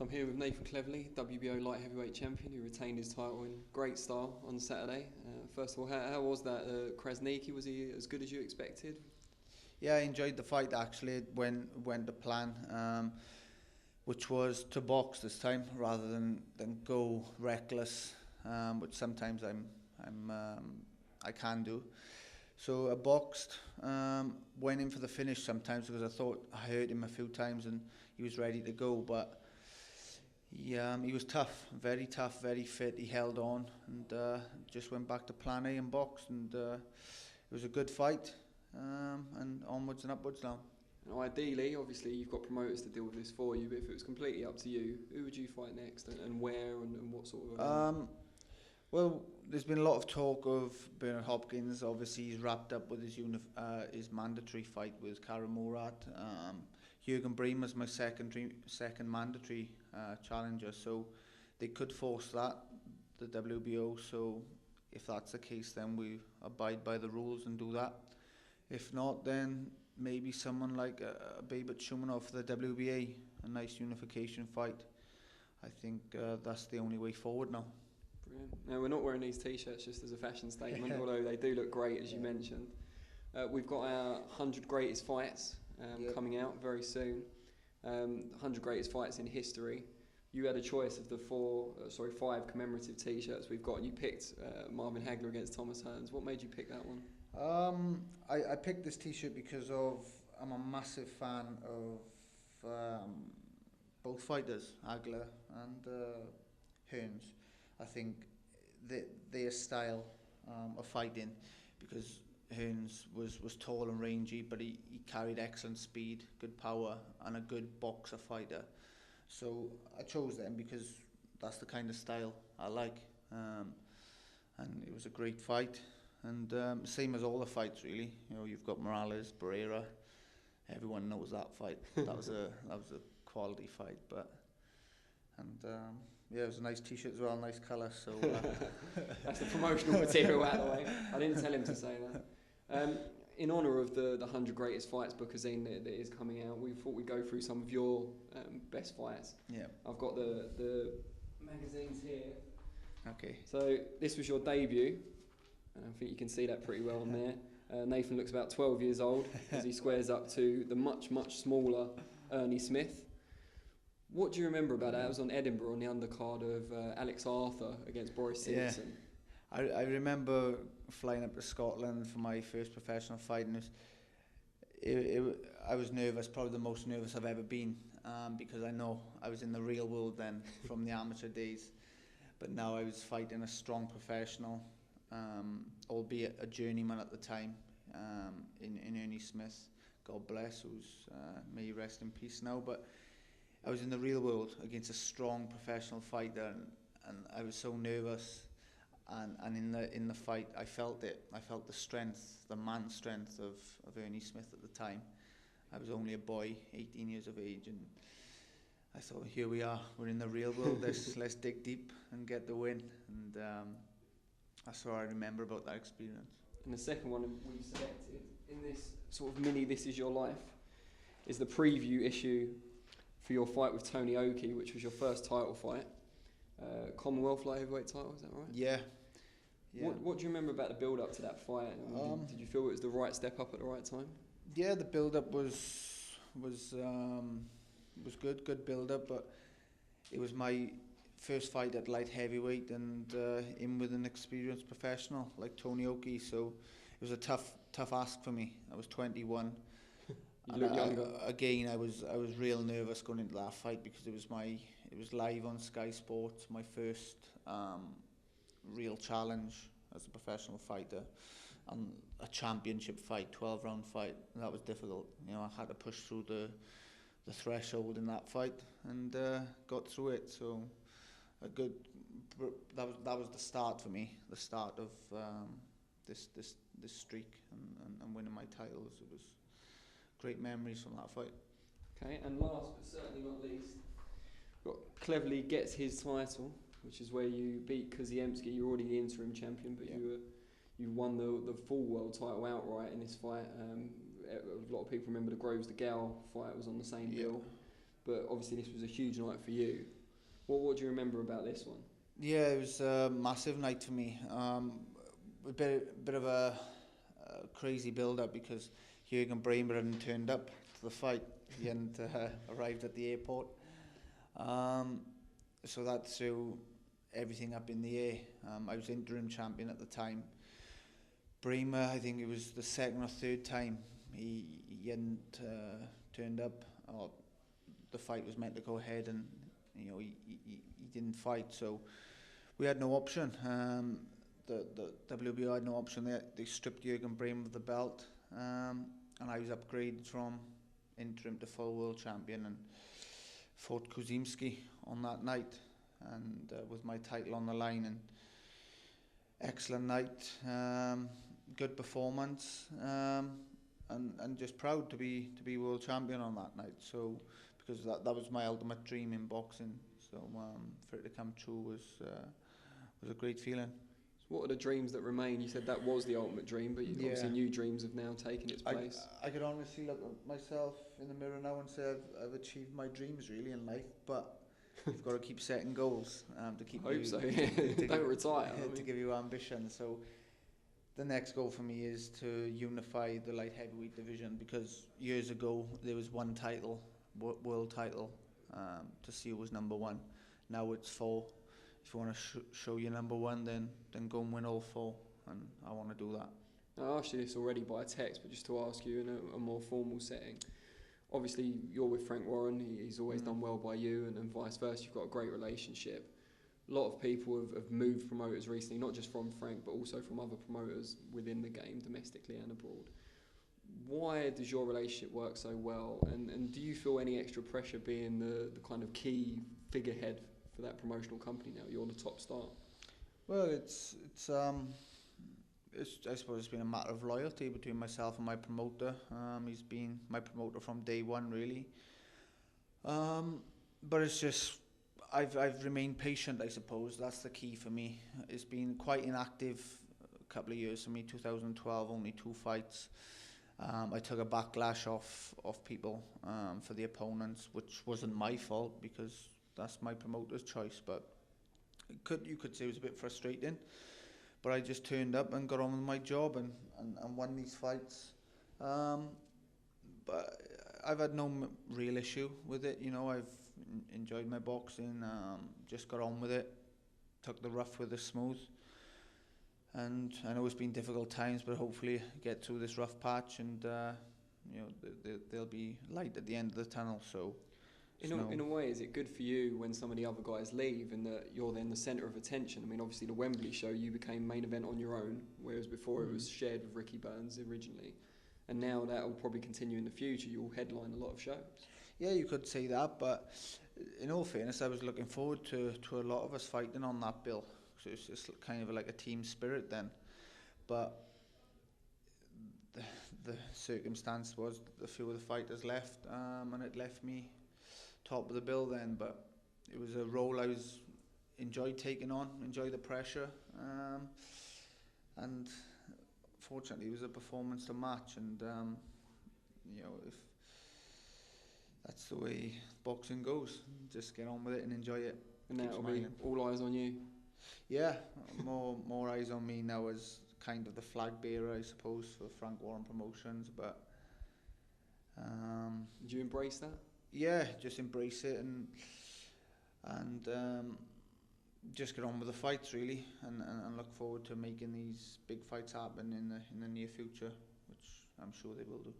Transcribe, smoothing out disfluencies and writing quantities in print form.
So I'm here with Nathan Cleverly, WBO light heavyweight champion, who retained his title in great style on Saturday. First of all, how was that? Krasniki, was he as good as you expected? Yeah, I enjoyed the fight actually. It went to plan, which was to box this time rather than go reckless, which sometimes I can do. So I boxed, went in for the finish sometimes because I thought I hurt him a few times and he was ready to go, but he was tough, very tough, very fit. He held on and just went back to plan A and boxed, and it was a good fight, and onwards and upwards now. And ideally, obviously, you've got promoters to deal with this for you, but if it was completely up to you, who would you fight next and where and what sort of... Well, there's been a lot of talk of Bernard Hopkins. Obviously, he's wrapped up with his mandatory fight with Kara Morad. Jürgen Bremer's my second mandatory challenger, so they could force that, the WBO. So if that's the case, then we abide by the rules and do that. If not, then maybe someone like Babet Shumanov for the WBA, a nice unification fight. I think that's the only way forward now. Brilliant. Now, we're not wearing these t-shirts just as a fashion statement, although they do look great, as you mentioned. We've got our 100 greatest fights coming out very soon. 100 greatest fights in history. You had a choice of the 5 commemorative t-shirts we've got, and you picked Marvin Hagler against Thomas Hearns. What made you pick that one? I picked this t-shirt because I'm a massive fan of both fighters, Hagler and Hearns. I think their style of fighting, because Hearns was tall and rangy, but he carried excellent speed, good power, and a good boxer fighter. So I chose them because that's the kind of style I like, and it was a great fight. And same as all the fights, really. You know, you've got Morales, Barrera. Everyone knows that fight. That was a quality fight, yeah, it was a nice t-shirt as well, nice colour. So that's the promotional material out of the way. I didn't tell him to say that. In honour of the 100 greatest fights bookazine that is coming out, we thought we'd go through some of your best fights. Yeah. I've got the magazines here. Okay. So this was your debut, and I think you can see that pretty well on there. Nathan looks about 12 years old as he squares up to the much, much smaller Ernie Smith. What do you remember about that? It was on Edinburgh on the undercard of Alex Arthur against Boris Simpson. Yeah. I remember flying up to Scotland for my first professional fight, and I was nervous, probably the most nervous I've ever been, because I know I was in the real world then from the amateur days, but now I was fighting a strong professional, albeit a journeyman at the time, in Ernie Smith, God bless, who's may he rest in peace now, but I was in the real world against a strong professional fighter, and I was so nervous. And in the fight, I felt it. I felt the strength, the man strength of Ernie Smith at the time. I was only a boy, 18 years of age, and I thought, here we are. We're in the real world. Let's dig deep and get the win. And that's what I remember about that experience. And the second one we selected in this sort of mini This Is Your Life is the preview issue for your fight with Tony Oki, which was your first title fight. Commonwealth light heavyweight title, is that right? Yeah. What do you remember about the build-up to that fight? Did you feel it was the right step up at the right time? Yeah, the build-up was good build-up, but it was my first fight at light heavyweight and in with an experienced professional like Tony Oki, so it was a tough ask for me. I was 21. You look younger. I was real nervous going into that fight because it was live on Sky Sports, my first real challenge as a professional fighter, and a championship fight, 12-round fight. And that was difficult. You know, I had to push through the threshold in that fight and got through it. So that was the start for me, the start of this streak and winning my titles. It was great memories from that fight. Okay, and last but certainly not least, Cleverly gets his title, which is where you beat Koziemski. You're already the interim champion, but you won the full world title outright in this fight. A lot of people remember the Groves de Gaulle fight was on the same bill. but obviously this was a huge night for you. What do you remember about this one? Yeah, it was a massive night for me. A bit of a crazy build-up because Jürgen Bremer hadn't turned up to the fight. He hadn't arrived at the airport. So that threw everything up in the air. I was interim champion at the time. Bremer, I think it was the second or third time he hadn't turned up. Or the fight was meant to go ahead, and he didn't fight. So we had no option. The WBO had no option. They stripped Jürgen Bremer of the belt, and I was upgraded from interim to full world champion and fought Kuzimski on that night, and with my title on the line. And excellent night, good performance, and just proud to be world champion on that night. So because that was my ultimate dream in boxing. So for it to come true was a great feeling. So what are the dreams that remain? You said that was the ultimate dream, but obviously new dreams have now taken its place. I could honestly look at myself in the mirror now and say I've achieved my dreams really in life, but you've got to keep setting goals to keep. I hope so. Don't retire. To give you ambition. So the next goal for me is to unify the light heavyweight division, because years ago there was one title, world title, to see who was number one. Now it's 4. If you want to show you're number one, then go and win all 4, and I want to do that. I asked you this already by text, but just to ask you in a more formal setting. Obviously, you're with Frank Warren. He's always done well by you, and vice versa. You've got a great relationship. A lot of people have moved promoters recently, not just from Frank, but also from other promoters within the game, domestically and abroad. Why does your relationship work so well? And do you feel any extra pressure being the kind of key figurehead for that promotional company now? You're the top star. Well, I suppose it's been a matter of loyalty between myself and my promoter. He's been my promoter from day one, really. But it's just I've remained patient. I suppose that's the key for me. It's been quite inactive a couple of years for me. 2012, only 2 fights. I took a backlash off people for the opponents, which wasn't my fault because that's my promoter's choice. But you could say it was a bit frustrating. But I just turned up and got on with my job and won these fights. But I've had no real issue with it. I've enjoyed my boxing, just got on with it, took the rough with the smooth. And I know it's been difficult times, but hopefully get through this rough patch and there'll be light at the end of the tunnel. So. In a way, is it good for you when some of the other guys leave and that you're then the centre of attention? I mean, obviously the Wembley show, you became main event on your own, whereas before it was shared with Ricky Burns originally. And now that will probably continue in the future. You'll headline a lot of shows. Yeah, you could say that, but in all fairness, I was looking forward to a lot of us fighting on that bill. So it's just kind of like a team spirit then. But the circumstance was a few of the fighters left, and it left me top of the bill then, but it was a role I enjoyed taking on, enjoyed the pressure, and fortunately it was a performance to match, and if that's the way boxing goes, just get on with it and enjoy it. And now it'll be all eyes on you. Yeah, more eyes on me now as kind of the flag bearer, I suppose, for Frank Warren Promotions, but do you embrace that? Yeah, just embrace it and just get on with the fights really, and look forward to making these big fights happen in the near future, which I'm sure they will do.